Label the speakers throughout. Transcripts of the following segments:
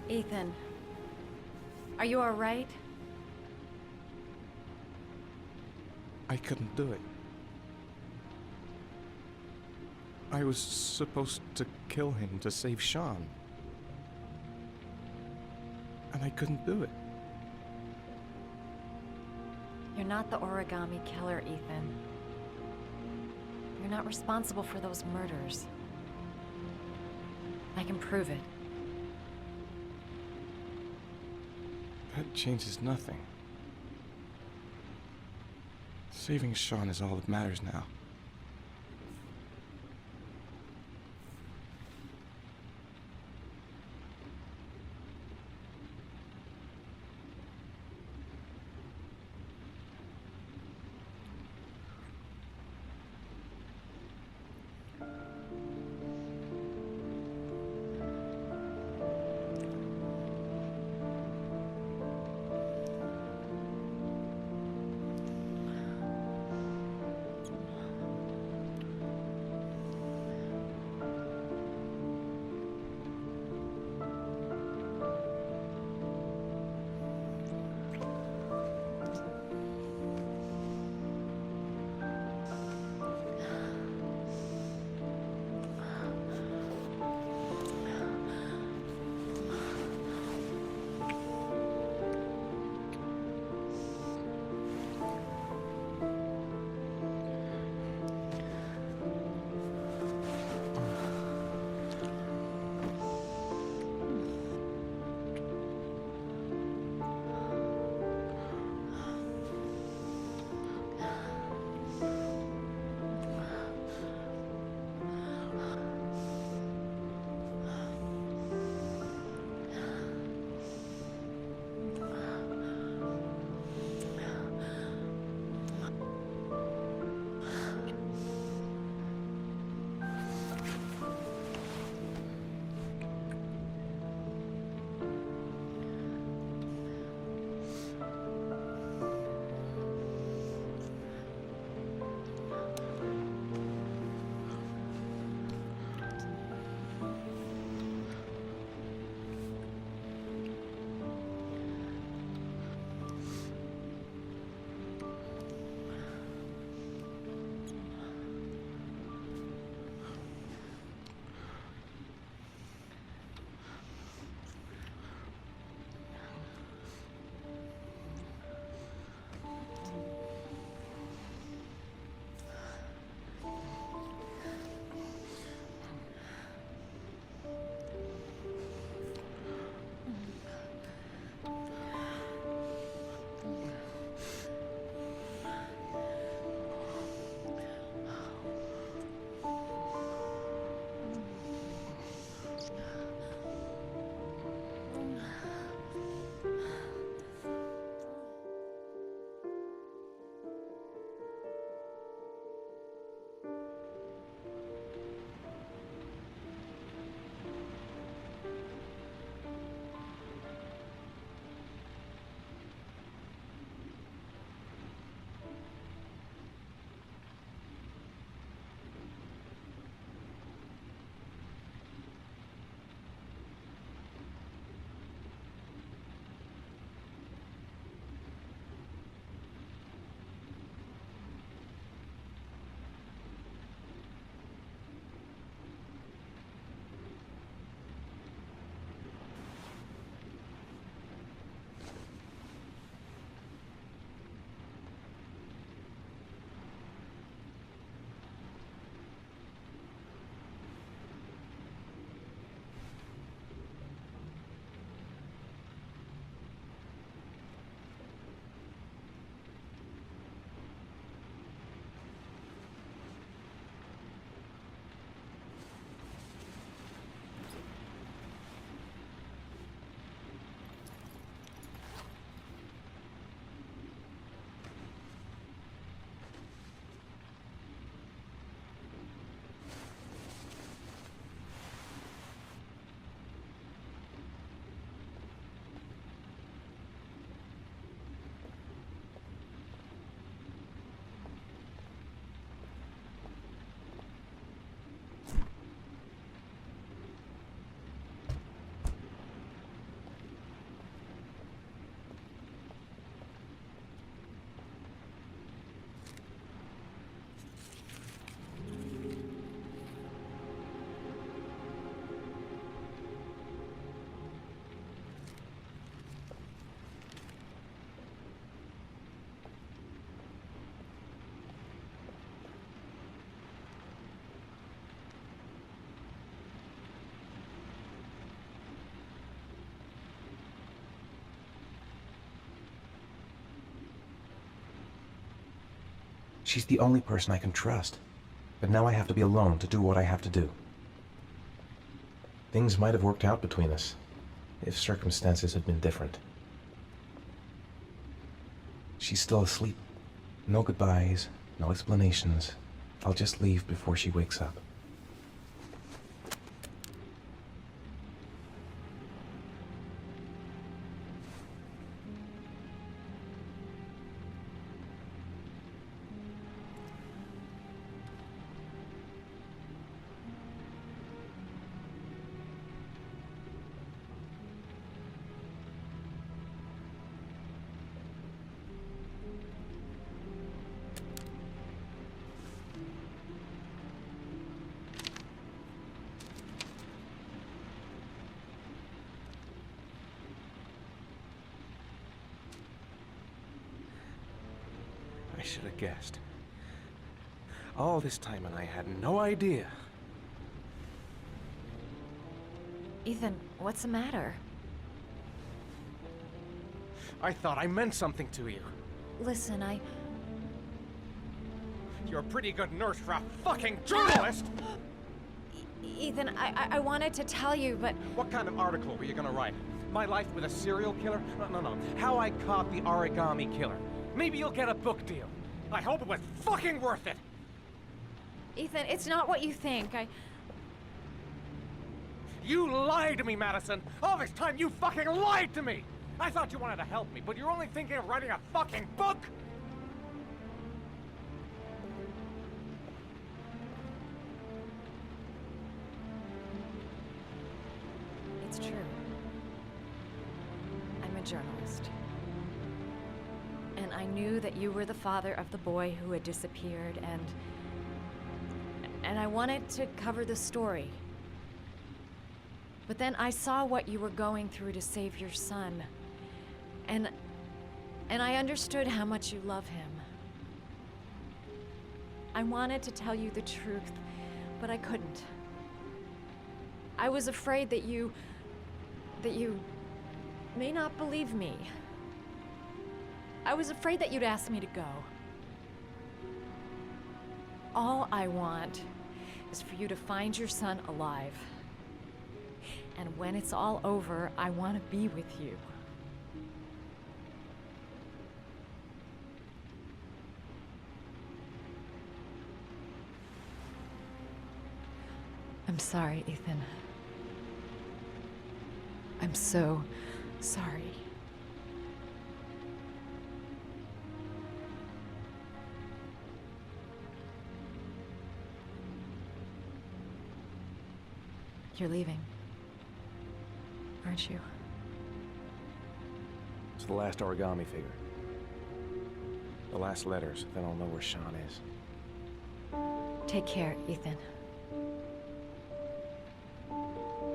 Speaker 1: Ethan, are you alright?
Speaker 2: I couldn't do it. I was supposed to kill him to save Sean. And I couldn't do it.
Speaker 1: You're not the origami killer, Ethan. You're not responsible for those murders. I can prove it.
Speaker 2: That changes nothing. Saving Sean is all that matters now.
Speaker 3: She's the only person I can trust. But now I have to be alone to do what I have to do. Things might have worked out between us, if circumstances had been different. She's still asleep. No goodbyes, no explanations. I'll just leave before she wakes up.
Speaker 2: I should have guessed. All this time and I had no idea.
Speaker 1: Ethan, what's the matter?
Speaker 2: I thought I meant something to you.
Speaker 1: Listen,
Speaker 2: You're a pretty good nurse for a fucking journalist!
Speaker 1: Ethan, I wanted to tell you, but...
Speaker 2: What kind of article were you gonna write? My life with a serial killer? No. How I caught the origami killer. Maybe you'll get a book deal. I hope it was fucking worth it!
Speaker 1: Ethan, it's not what you think.
Speaker 2: You lied to me, Madison! All this time you fucking lied to me! I thought you wanted to help me, but you're only thinking of writing a fucking book!
Speaker 1: It's true. I'm a journalist. And I knew that you were the father of the boy who had disappeared, and I wanted to cover the story. But then I saw what you were going through to save your son. And I understood how much you love him. I wanted to tell you the truth, but I couldn't. I was afraid that you may not believe me. I was afraid that you'd ask me to go. All I want is for you to find your son alive. And when it's all over, I want to be with you. I'm sorry, Ethan. I'm so sorry. You're leaving, aren't you?
Speaker 2: It's the last origami figure. The last letters, then I'll know where Sean is.
Speaker 1: Take care, Ethan.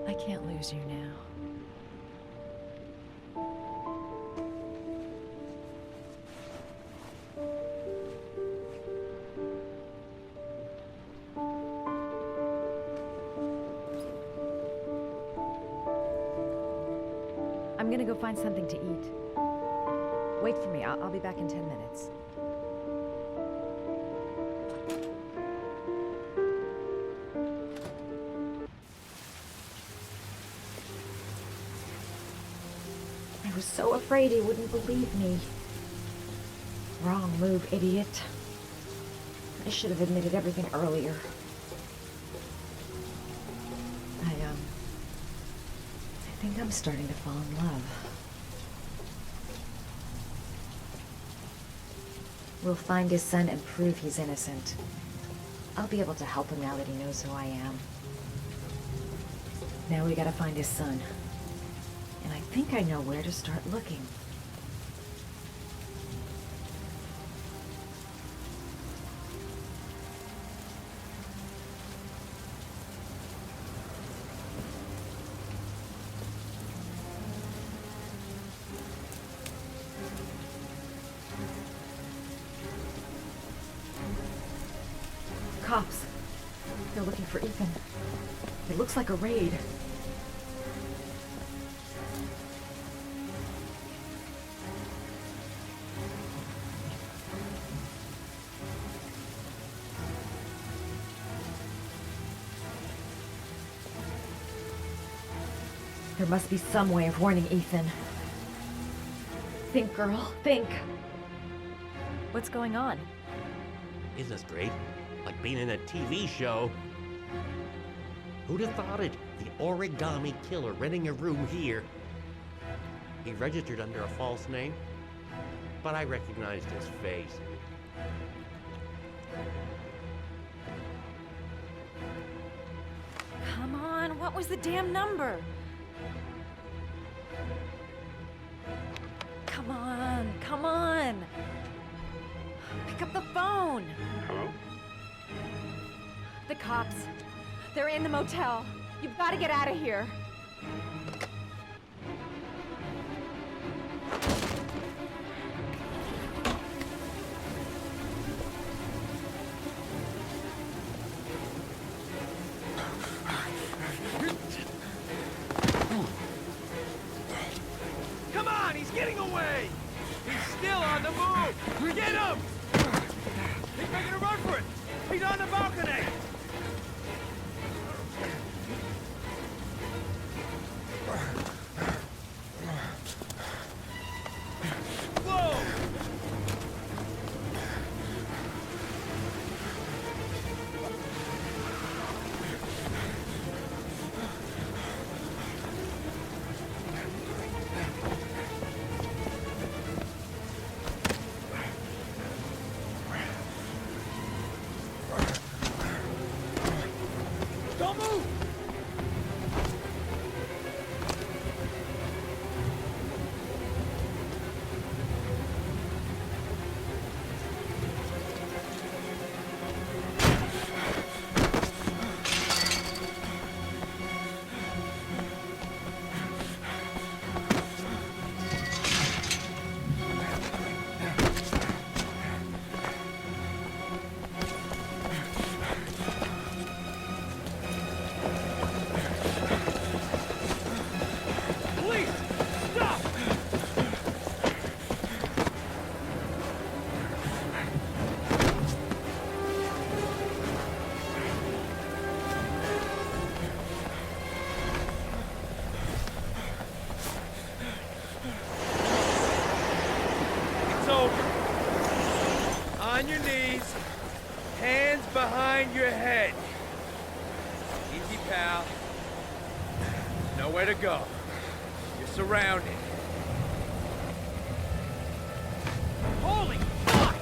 Speaker 1: I can't lose you now. I'm gonna go find something to eat. Wait for me. I'll be back in 10 minutes. I was so afraid he wouldn't believe me. Wrong move, idiot. I should have admitted everything earlier. I think I'm starting to fall in love. We'll find his son and prove he's innocent. I'll be able to help him now that he knows who I am. Now we gotta find his son. And I think I know where to start looking. Cops. They're looking for Ethan. It looks like a raid. There must be some way of warning Ethan. Think, girl, think. What's going on?
Speaker 4: Isn't this great? Like being in a TV show. Who'd have thought it? The origami killer renting a room here. He registered under a false name, but I recognized his face.
Speaker 1: Come on, what was the damn number? Come on, come on. Pick up the phone.
Speaker 4: Hello?
Speaker 1: The cops. They're in the motel. You've got to get out of here.
Speaker 2: Come on, he's getting away! He's still on the move! Get him! He's making a run for it! He's on the balcony! Whoa! Don't move! Police! Stop! It's over. On your knees, hands behind your head. Easy, pal. Nowhere to go. You're surrounded. Holy fuck!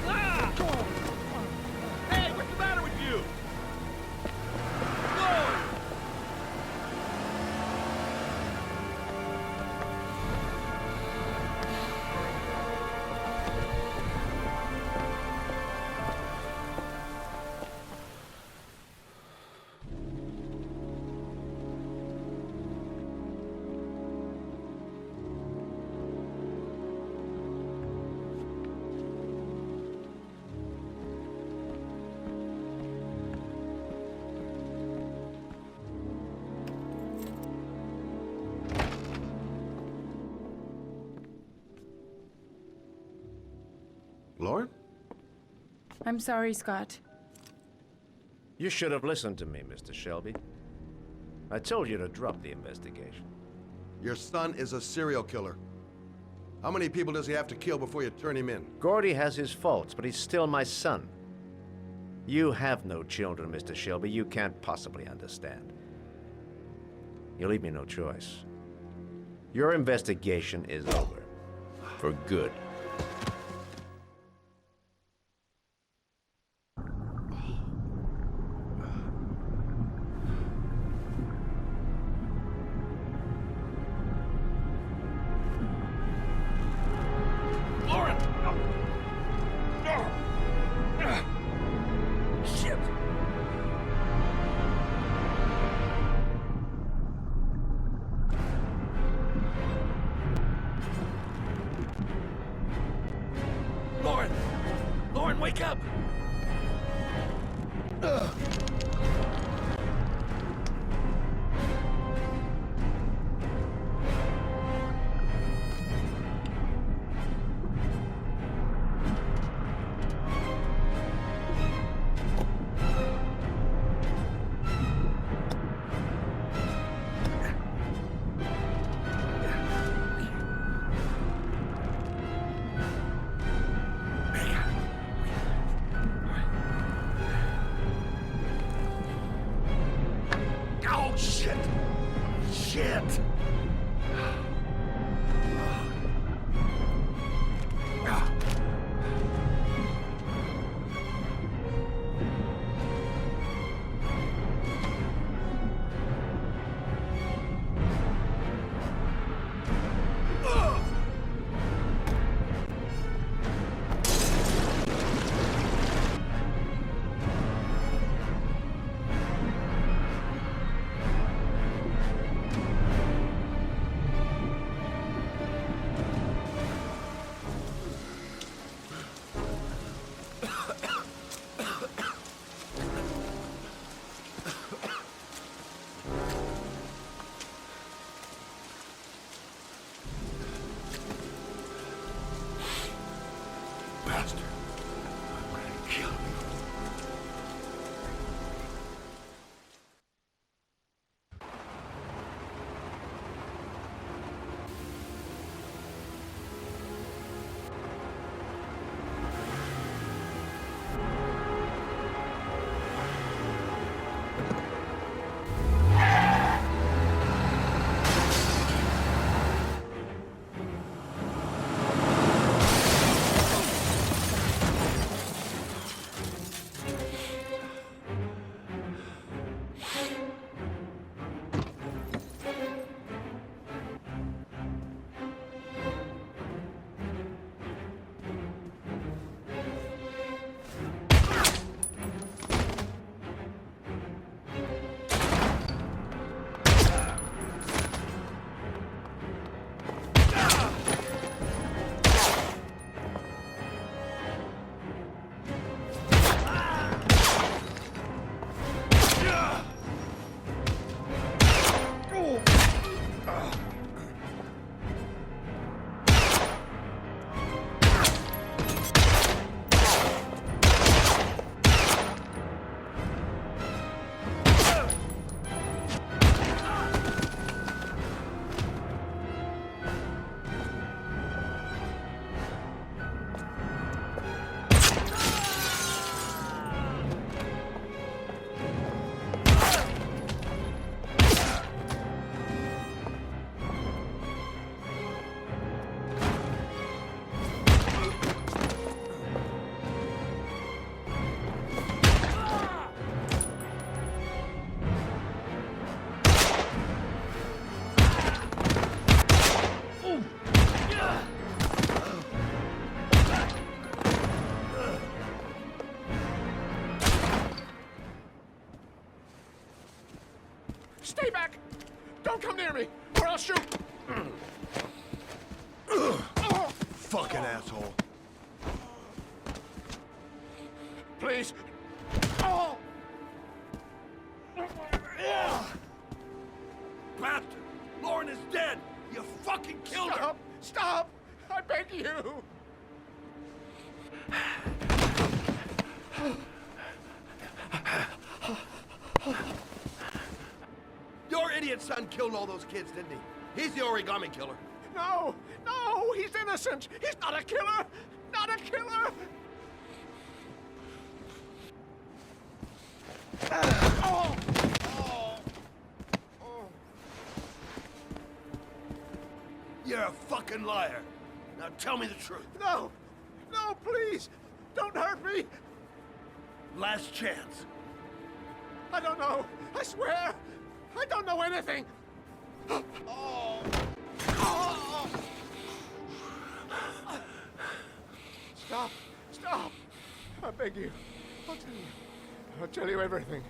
Speaker 2: Ah! Hey, what's the matter with you? Whoa!
Speaker 5: Lauren?
Speaker 6: I'm sorry, Scott.
Speaker 5: You should have listened to me, Mr. Shelby. I told you to drop the investigation.
Speaker 7: Your son is a serial killer. How many people does he have to kill before you turn him in?
Speaker 5: Gordy has his faults, but he's still my son. You have no children, Mr. Shelby. You can't possibly understand. You leave me no choice. Your investigation is over. For good.
Speaker 2: Lauren! Shit!
Speaker 7: Wake up! Oh, shit! Shit! Bastard. I'm gonna kill you.
Speaker 2: Stay back! Don't come near me, or I'll shoot!
Speaker 7: Fucking asshole.
Speaker 2: Please! Oh!
Speaker 7: Bastard! Lauren is dead! You fucking killed her!
Speaker 2: Stop! Stop! I beg you!
Speaker 7: Your idiot son killed all those kids, didn't he? He's the origami killer.
Speaker 2: No! No! He's innocent! He's not a killer! Not a killer! Oh! Oh! Oh!
Speaker 7: You're a fucking liar. Now tell me the truth.
Speaker 2: No! No, please! Don't hurt me!
Speaker 7: Last chance.
Speaker 2: I don't know! I swear! I don't know anything! Oh! Oh! Stop! Stop! I beg you. I'll tell you. I'll tell you everything.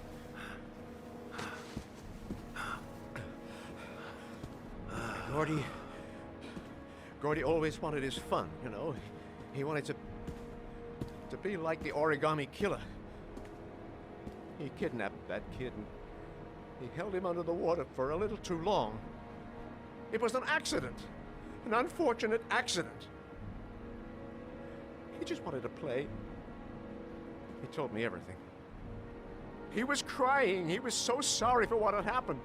Speaker 5: Gordy always wanted his fun, you know. He wanted to be like the origami killer. He kidnapped that kid and he held him under the water for a little too long. It was an accident. An unfortunate accident. He just wanted to play. He told me everything. He was crying. He was so sorry for what had happened.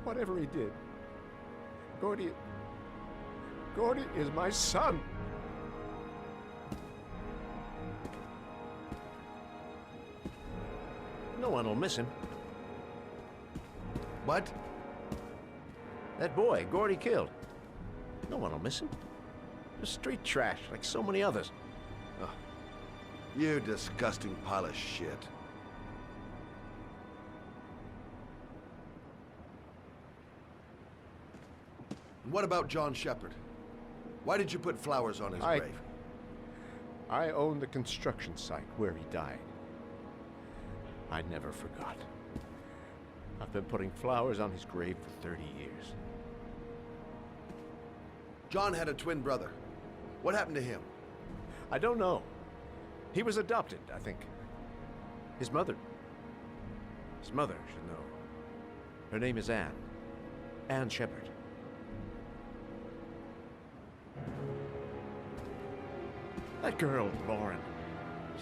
Speaker 5: Whatever he did, Gordy is my son. No one will miss him.
Speaker 7: What?
Speaker 5: That boy, Gordy killed. No one will miss him. Just street trash, like so many others.
Speaker 7: Oh, you disgusting pile of shit. And what about John Shepard? Why did you put flowers on his grave?
Speaker 5: I own the construction site where he died. I never forgot. I've been putting flowers on his grave for 30 years.
Speaker 7: John had a twin brother. What happened to him?
Speaker 5: I don't know. He was adopted, I think. His mother should know. Her name is Anne. Anne Shepard. That girl, Lauren,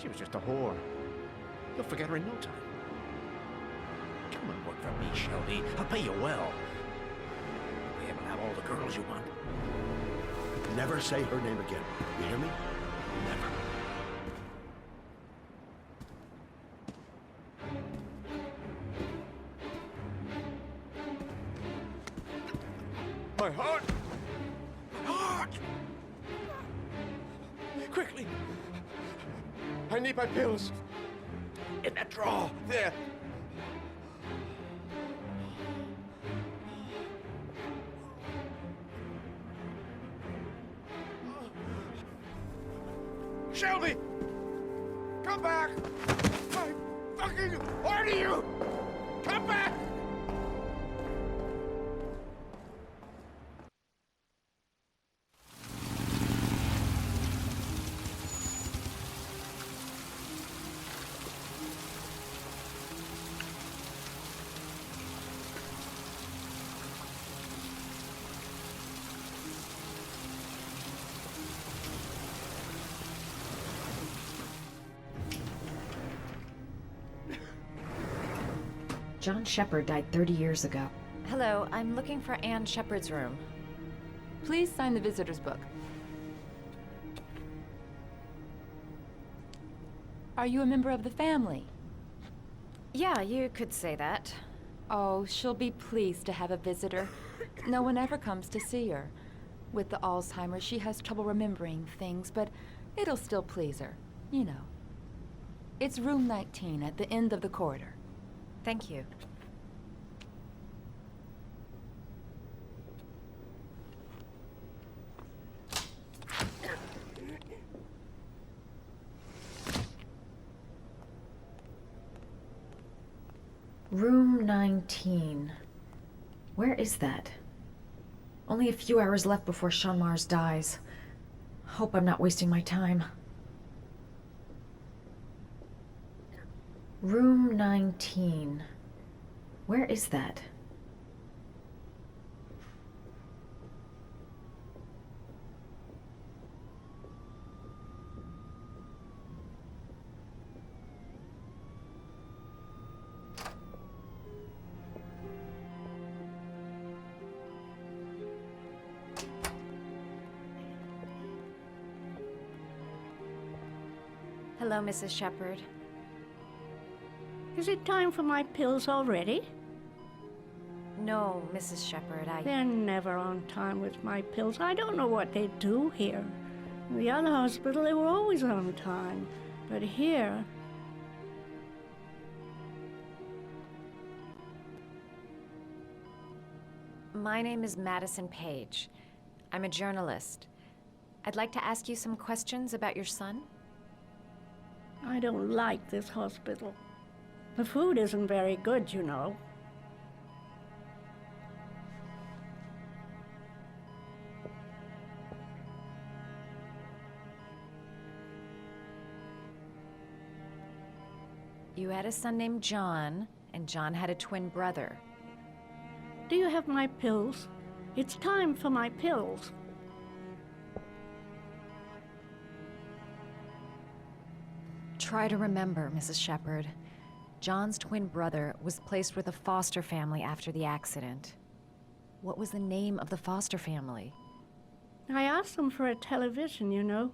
Speaker 5: she was just a whore. You'll forget her in no time. Come and work for me, Shelby. I'll pay you well. You'll be able to have all the girls you want.
Speaker 7: Never say her name again. You hear me? Never.
Speaker 5: My heart! My heart! Quickly! I need my pills. In that drawer, there. Shelby! Come back! I fucking order you! Come back!
Speaker 1: John Shepard died 30 years ago. Hello, I'm looking for Anne Shepard's room.
Speaker 6: Please sign the visitor's book. Are you a member of the family?
Speaker 1: Yeah, you could say that.
Speaker 6: Oh, she'll be pleased to have a visitor. No one ever comes to see her. With the Alzheimer's, she has trouble remembering things, but it'll still please her. You know. It's room 19 at the end of the corridor.
Speaker 1: Thank you. Room 19. Where is that? Only a few hours left before Sean Mars dies. Hope I'm not wasting my time. Room 19. Where is that? Hello, Mrs. Shepard.
Speaker 8: Is it time for my pills already?
Speaker 1: No, Mrs. Shepard,
Speaker 8: They're never on time with my pills. I don't know what they do here. In the other hospital, they were always on time. But here...
Speaker 1: My name is Madison Page. I'm a journalist. I'd like to ask you some questions about your son.
Speaker 8: I don't like this hospital. The food isn't very good, you know.
Speaker 1: You had a son named John, and John had a twin brother.
Speaker 8: Do you have my pills? It's time for my pills.
Speaker 1: Try to remember, Mrs. Shepherd. John's twin brother was placed with a foster family after the accident. What was the name of the foster family?
Speaker 8: I asked them for a television, you know.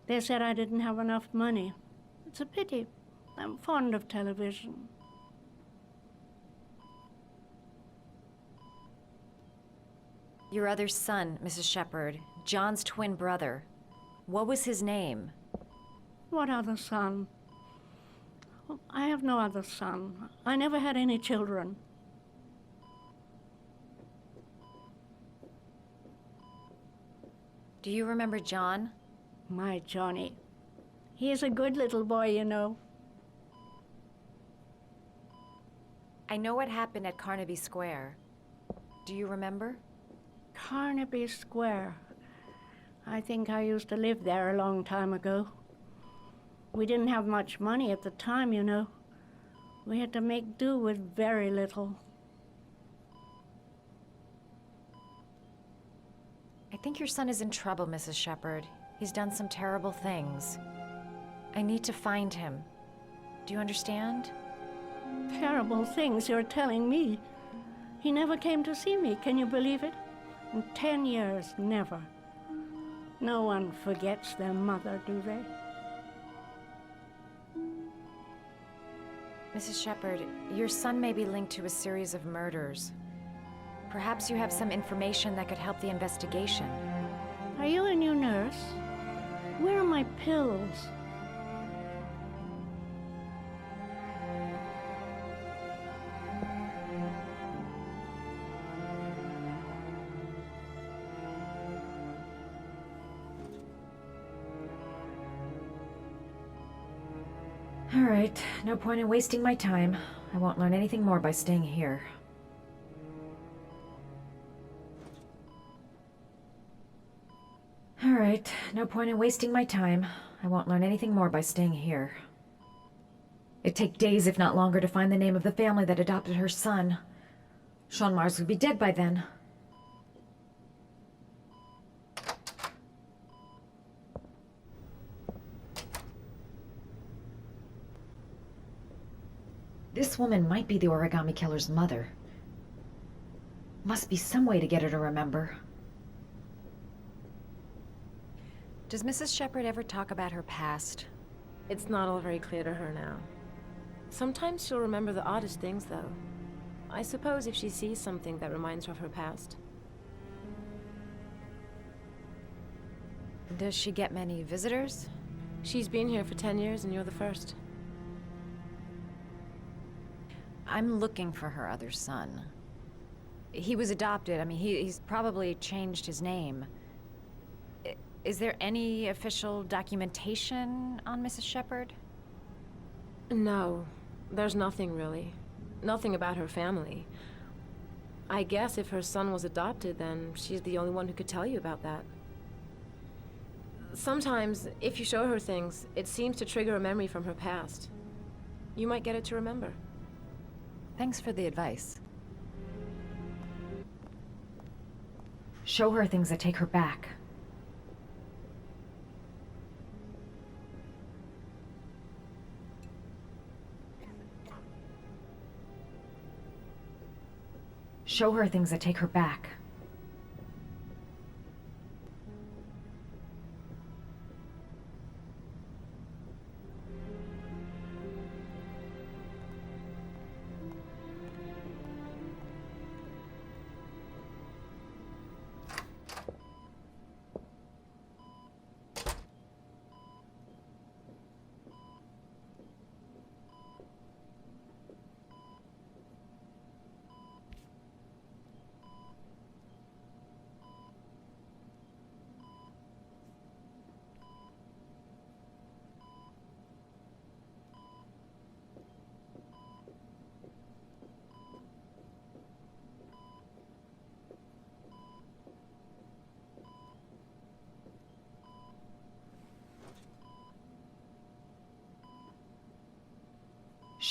Speaker 8: They said I didn't have enough money. It's a pity. I'm fond of television.
Speaker 1: Your other son, Mrs. Shepherd, John's twin brother. What was his name?
Speaker 8: What other son? Oh, I have no other son. I never had any children.
Speaker 1: Do you remember John?
Speaker 8: My Johnny. He is a good little boy, you know.
Speaker 1: I know what happened at Carnaby Square. Do you remember?
Speaker 8: Carnaby Square. I think I used to live there a long time ago. We didn't have much money at the time, you know. We had to make do with very little.
Speaker 1: I think your son is in trouble, Mrs. Shepherd. He's done some terrible things. I need to find him. Do you understand?
Speaker 8: Terrible things you're telling me. He never came to see me, can you believe it? In 10 years, never. No one forgets their mother, do they?
Speaker 1: Mrs. Shepherd, your son may be linked to a series of murders. Perhaps you have some information that could help the investigation.
Speaker 8: Are you a new nurse? Where are my pills?
Speaker 1: All right, no point in wasting my time. I won't learn anything more by staying here. All right, no point in wasting my time. I won't learn anything more by staying here. It'd take days, if not longer, to find the name of the family that adopted her son. Sean Mars would be dead by then. This woman might be the origami killer's mother. Must be some way to get her to remember. Does Mrs. Shepherd ever talk about her past?
Speaker 9: It's not all very clear to her now. Sometimes she'll remember the oddest things, though. I suppose if she sees something that reminds her of her past.
Speaker 1: Does she get many visitors?
Speaker 9: She's been here for 10 years and you're the first.
Speaker 1: I'm looking for her other son. He was adopted. I mean, he's probably changed his name. Is there any official documentation on Mrs. Shepherd?
Speaker 9: No, there's nothing really. Nothing about her family. I guess if her son was adopted, then she's the only one who could tell you about that. Sometimes, if you show her things, it seems to trigger a memory from her past. You might get it to remember.
Speaker 1: Thanks for the advice. Show her things that take her back. Show her things that take her back.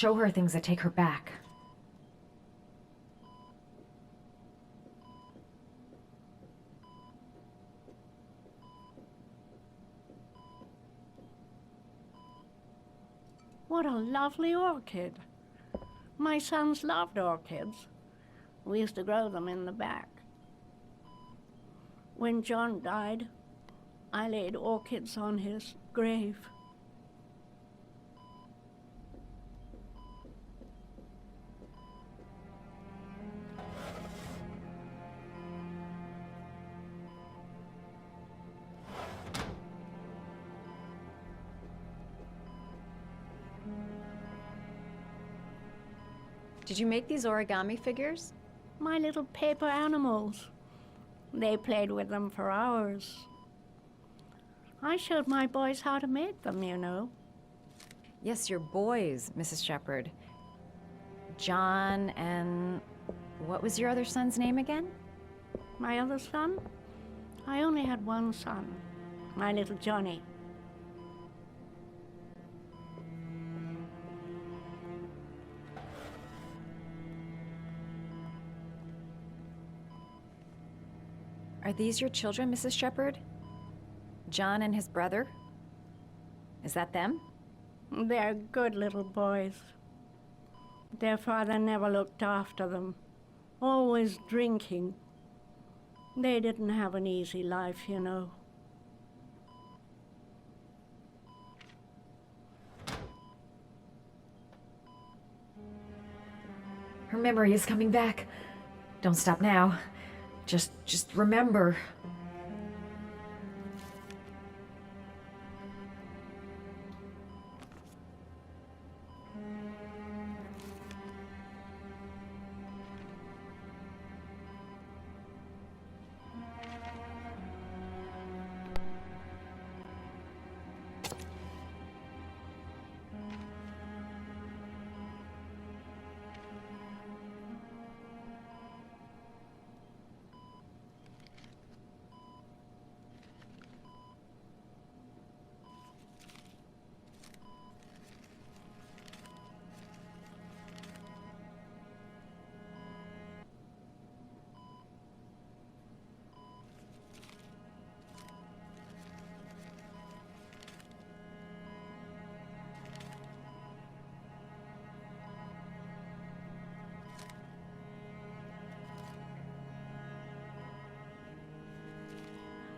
Speaker 1: Show her things that take her back.
Speaker 8: What a lovely orchid. My sons loved orchids. We used to grow them in the back. When John died, I laid orchids on his grave.
Speaker 1: Did you make these origami figures?
Speaker 8: My little paper animals. They played with them for hours. I showed my boys how to make them, you know.
Speaker 1: Yes, your boys, Mrs. Shepherd. John and... what was your other son's name again?
Speaker 8: My other son? I only had one son, my little Johnny.
Speaker 1: Are these your children, Mrs. Shepherd? John and his brother? Is that them?
Speaker 8: They're good little boys. Their father never looked after them, always drinking. They didn't have an easy life, you know.
Speaker 1: Her memory is coming back. Don't stop now. Just remember.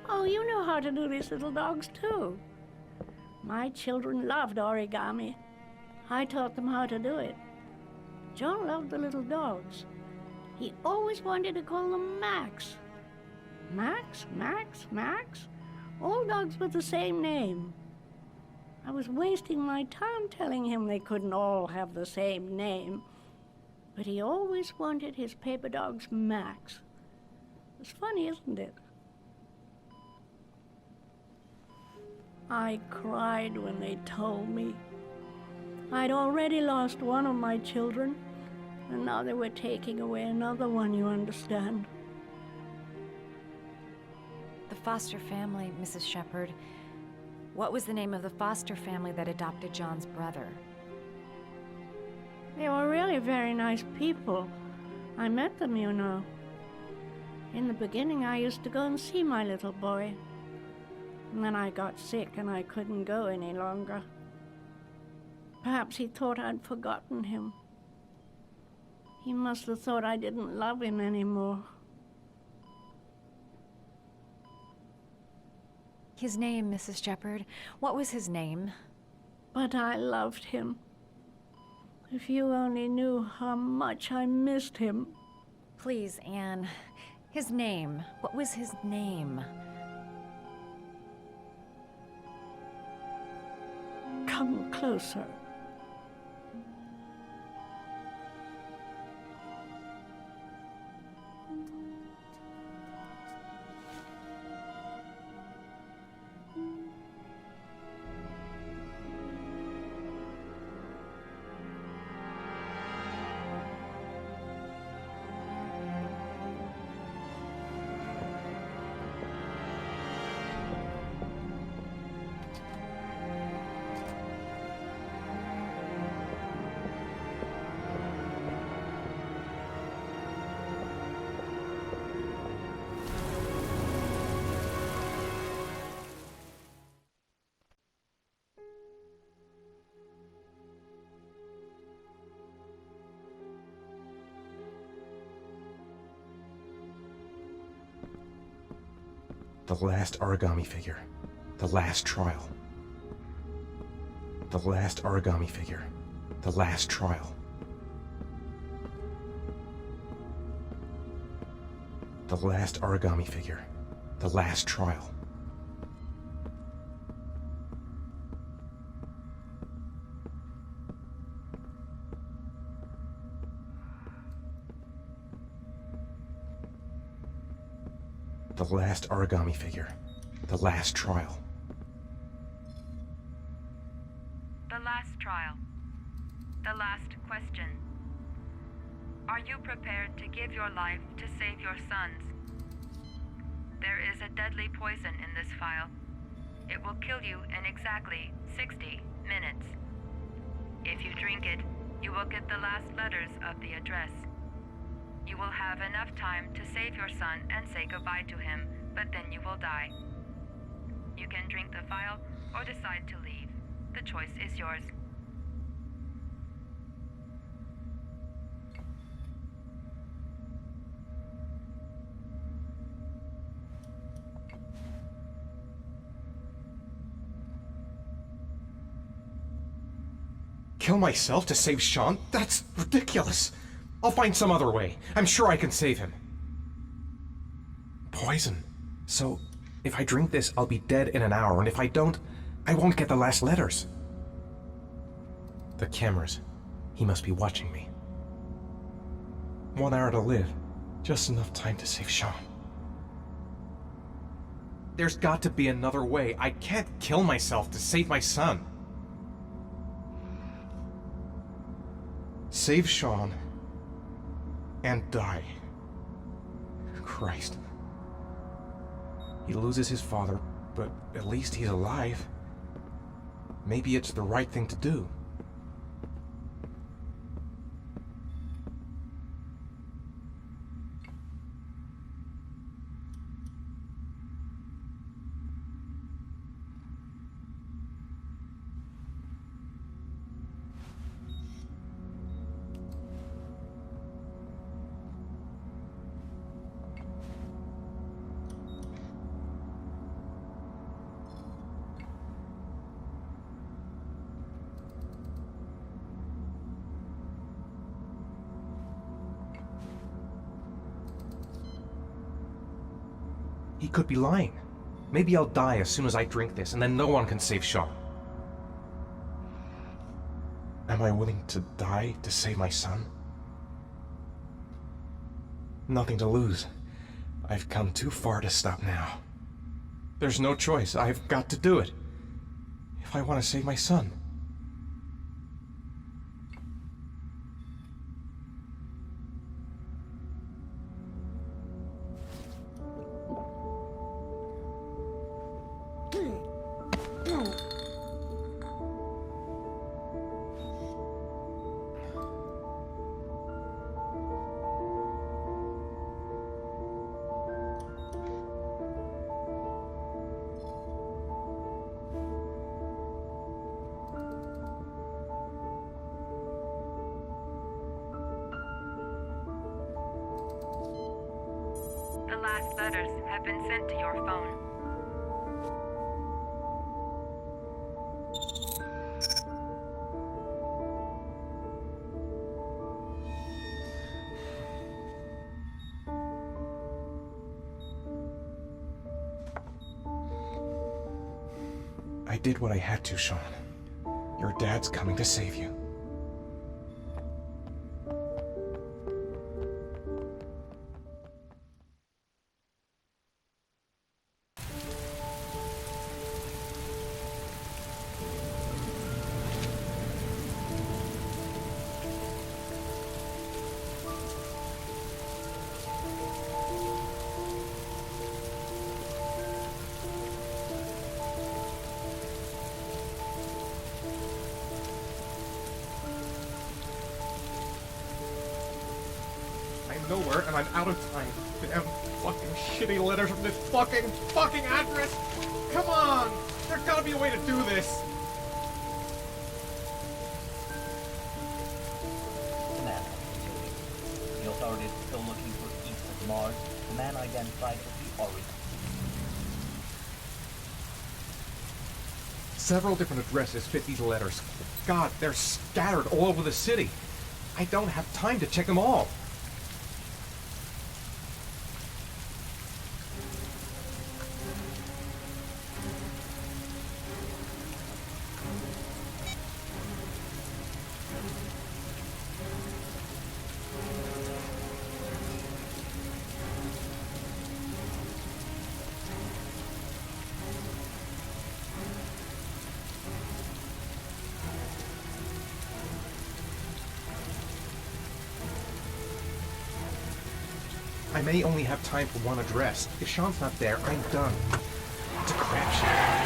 Speaker 8: Oh, you know how to do these little dogs, too. My children loved origami. I taught them how to do it. John loved the little dogs. He always wanted to call them Max. Max, Max, Max? All dogs with the same name. I was wasting my time telling him they couldn't all have the same name. But he always wanted his paper dogs Max. It's funny, isn't it? I cried when they told me. I'd already lost one of my children, and now they were taking away another one, you understand.
Speaker 1: The foster family, Mrs. Shepherd. What was the name of the foster family that adopted John's brother?
Speaker 8: They were really very nice people. I met them, you know. In the beginning, I used to go and see my little boy. And then I got sick and I couldn't go any longer. Perhaps he thought I'd forgotten him. He must have thought I didn't love him anymore.
Speaker 1: His name, Mrs. Shepherd. What was his name?
Speaker 8: But I loved him. If you only knew how much I missed him.
Speaker 1: Please, Anne. His name. What was his name?
Speaker 8: Come closer.
Speaker 3: The last origami figure. The last trial. The last origami figure. The last trial. The last origami figure. The last trial. The last origami figure. The last trial.
Speaker 6: The last trial. The last question. Are you prepared to give your life to save your sons? There is a deadly poison in this file. It will kill you in exactly 60 minutes. If you drink it, you will get the last letters of the address. You will have enough time to save your son and say goodbye to him, but then you will die. You can drink the file or decide to leave. The choice is yours.
Speaker 2: Kill myself to save Sean? That's ridiculous. I'll find some other way. I'm sure I can save him.
Speaker 3: Poison. So, if I drink this, I'll be dead in an hour, and if I don't, I won't get the last letters. The cameras. He must be watching me. 1 hour to live. Just enough time to save Sean.
Speaker 2: There's got to be another way. I can't kill myself to save my son.
Speaker 3: Save Sean. And die. Christ. He loses his father, but at least he's alive. Maybe it's the right thing to do. He could be lying. Maybe I'll die as soon as I drink this, and then no one can save Sean. Am I willing to die to save my son? Nothing to lose. I've come too far to stop now. There's no choice. I've got to do it. If I want to save my son.
Speaker 6: The last letters have been sent to your phone.
Speaker 3: I did what I had to, Sean. Your dad's coming to save you.
Speaker 2: I'm nowhere, and I'm out of time. Damn fucking shitty letters from this fucking address! Come on! There's gotta be a way to do this!
Speaker 10: The man has been killed. The authorities are still looking for Ethan Mars, the man identified as the Origami.
Speaker 3: Several different addresses fit these letters. God, they're scattered all over the city. I don't have time to check them all. I may only have time for one address. If Sean's not there, I'm done. It's a crapshoot.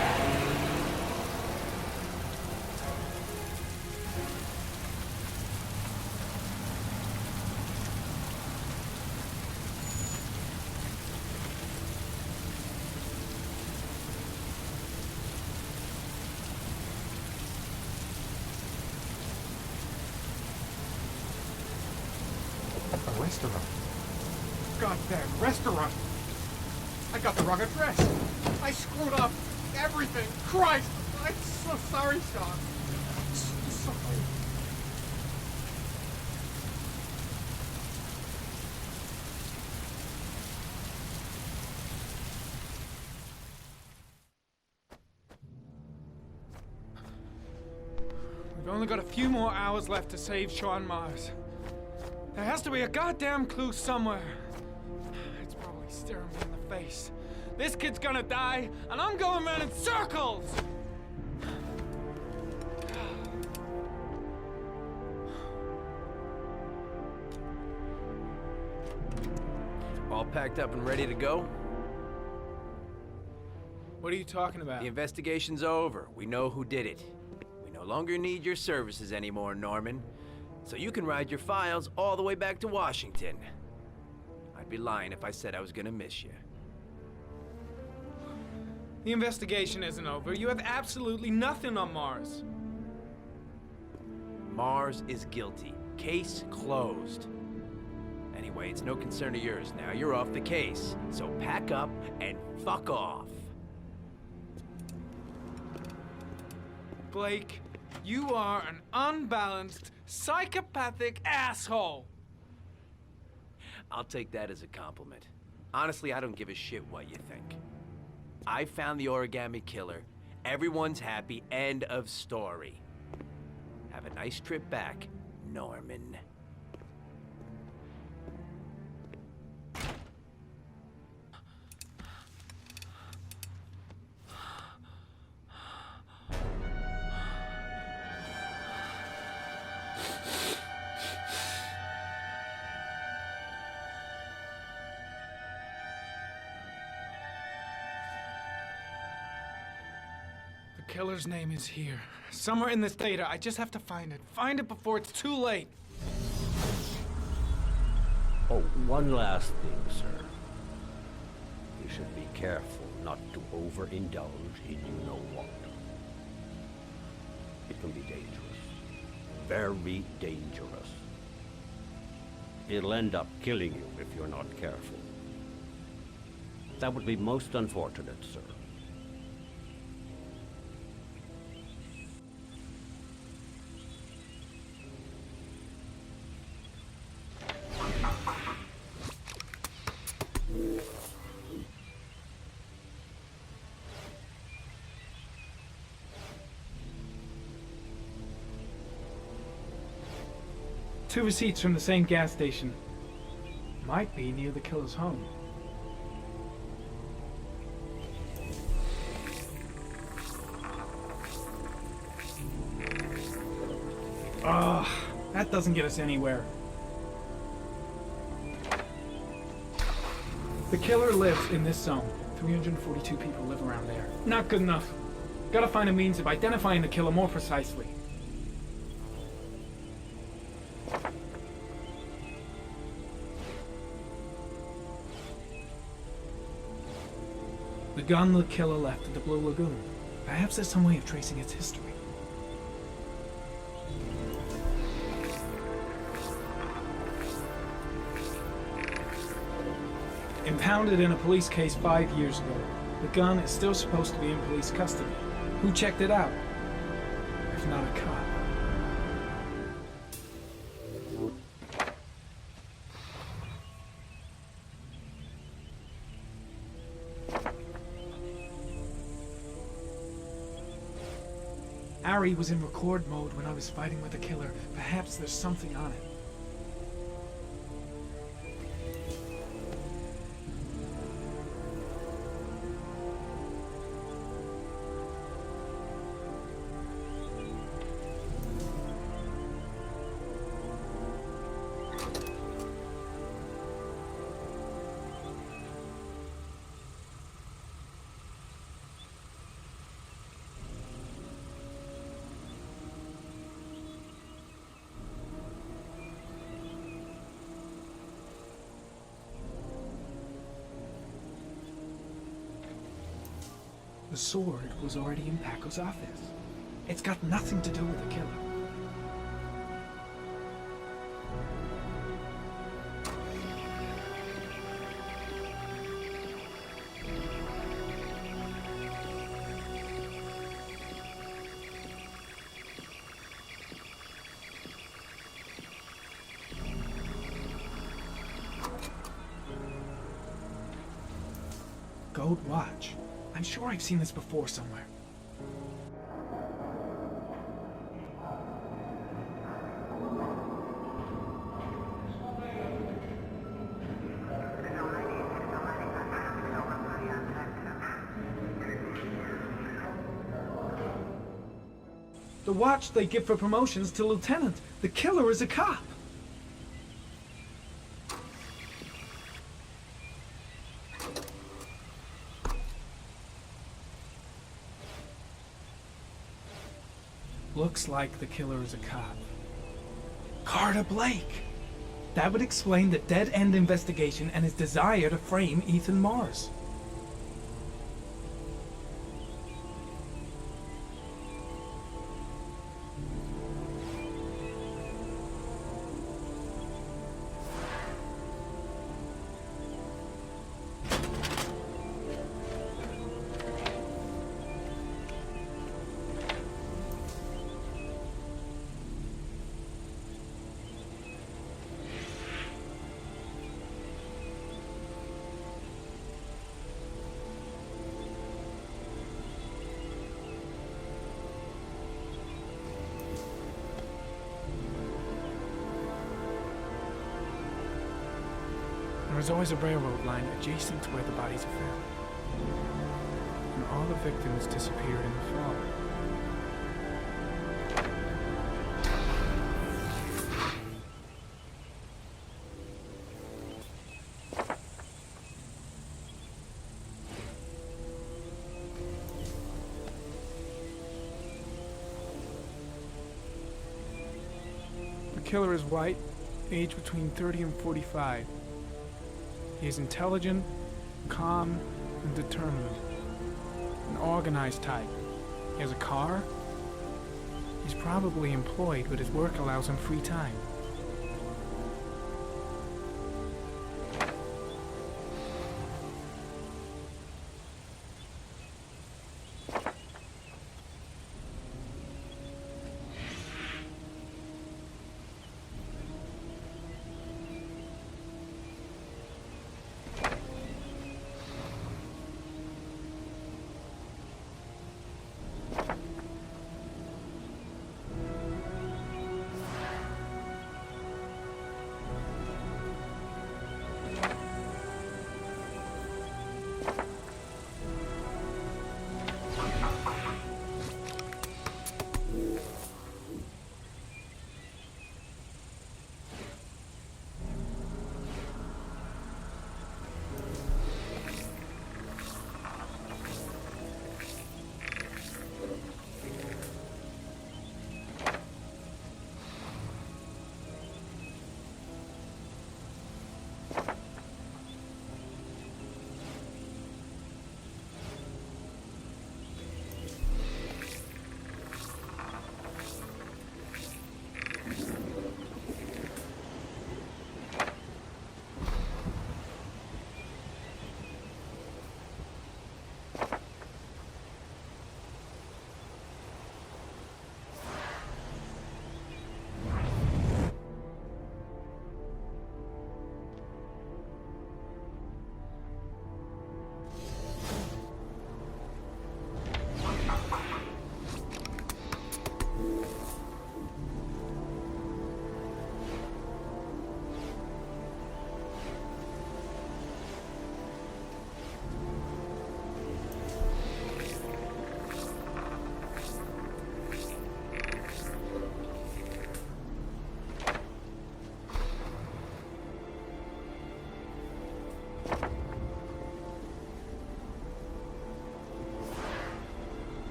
Speaker 3: A restaurant. Goddamn restaurant! I got the wrong address! I screwed up everything! Christ! I'm so sorry, Sean! So sorry.
Speaker 11: We've only got a few more hours left to save Sean Mars. There has to be a goddamn clue somewhere. It's probably staring me in the face. This kid's gonna die, and I'm going around in circles!
Speaker 12: All packed up and ready to go?
Speaker 11: What are you talking about?
Speaker 12: The investigation's over. We know who did it. We no longer need your services anymore, Norman. So you can ride your files all the way back to Washington. I'd be lying if I said I was gonna miss you.
Speaker 11: The investigation isn't over. You have absolutely nothing on Mars.
Speaker 12: Mars is guilty. Case closed. Anyway, it's no concern of yours now. You're off the case. So pack up and fuck off.
Speaker 11: Blake, you are an unbalanced, psychopathic asshole!
Speaker 12: I'll take that as a compliment. Honestly, I don't give a shit what you think. I found the origami killer. Everyone's happy. End of story. Have a nice trip back, Norman.
Speaker 11: The killer's name is here. Somewhere in this data. I just have to find it. Find it before it's too late.
Speaker 13: Oh, one last thing, sir. You should be careful not to overindulge in you-know-what. It can be dangerous. Very dangerous. It'll end up killing you if you're not careful. That would be most unfortunate, sir.
Speaker 11: Two receipts from the same gas station. Might be near the killer's home. Ugh, that doesn't get us anywhere. The killer lives in this zone. 342 people live around there. Not good enough. Gotta find a means of identifying the killer more precisely. The gun the killer left at the Blue Lagoon. Perhaps there's some way of tracing its history. Impounded in a police case 5 years ago, the gun is still supposed to be in police custody. Who checked it out? If not a cop. Ari was in record mode when I was fighting with the killer. Perhaps there's something on it. The sword was already in Paco's office. It's got nothing to do with the killer. Gold watch. I'm sure I've seen this before somewhere. The watch they give for promotions to lieutenant. The killer is a cop. Looks like the killer is a cop. Carter Blake! That would explain the dead-end investigation and his desire to frame Ethan Mars. There's always a railroad line adjacent to where the bodies are found. And all the victims disappeared in the fall. The killer is white, age between 30 and 45. He is intelligent, calm, and determined. An organized type. He has a car. He's probably employed, but his work allows him free time.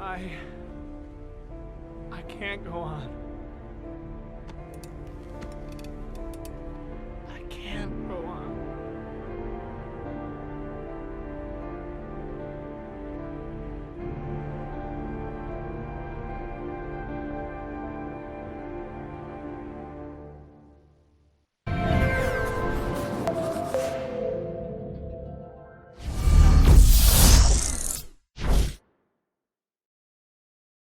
Speaker 11: I can't go on.